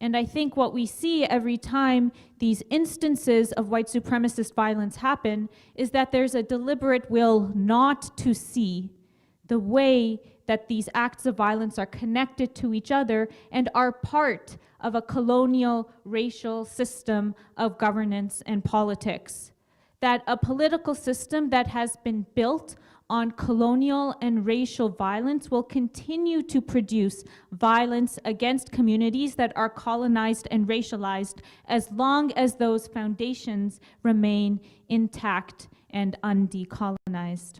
And I think what we see every time these instances of white supremacist violence happen is that there's a deliberate will not to see the way that these acts of violence are connected to each other and are part of a colonial racial system of governance and politics. That a political system that has been built on colonial and racial violence will continue to produce violence against communities that are colonized and racialized as long as those foundations remain intact and undecolonized.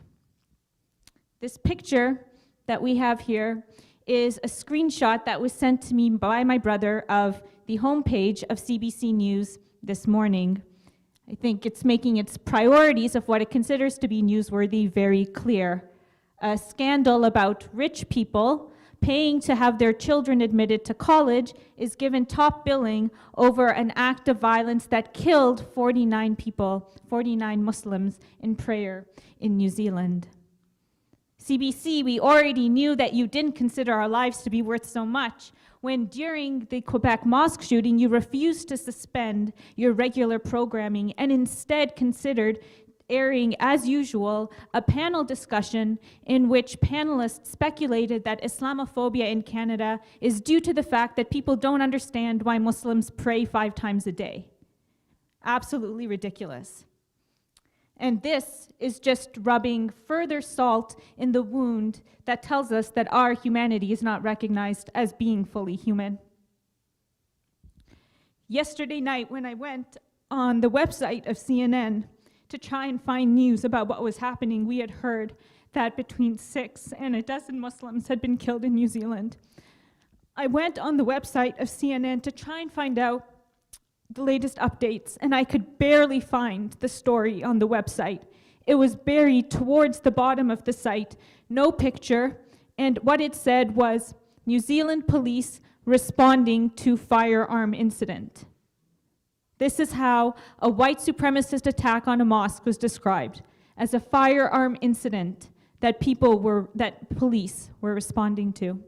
This picture that we have here is a screenshot that was sent to me by my brother of the homepage of CBC News this morning. I think it's making its priorities of what it considers to be newsworthy very clear. A scandal about rich people paying to have their children admitted to college is given top billing over an act of violence that killed 49 people, 49 Muslims in prayer in New Zealand. CBC, we already knew that you didn't consider our lives to be worth so much when during the Quebec mosque shooting you refused to suspend your regular programming and instead considered airing, as usual, a panel discussion in which panelists speculated that Islamophobia in Canada is due to the fact that people don't understand why Muslims pray 5 times a day. Absolutely ridiculous. And this is just rubbing further salt in the wound that tells us that our humanity is not recognized as being fully human. Yesterday night, when I went on the website of CNN to try and find news about what was happening, we had heard that between 6 and a dozen Muslims had been killed in New Zealand. I went on the website of CNN to try and find out the latest updates, and I could barely find the story on the website. It was buried towards the bottom of the site, no picture, and what it said was New Zealand police responding to firearm incident. This is how a white supremacist attack on a mosque was described, as a firearm incident that police were responding to.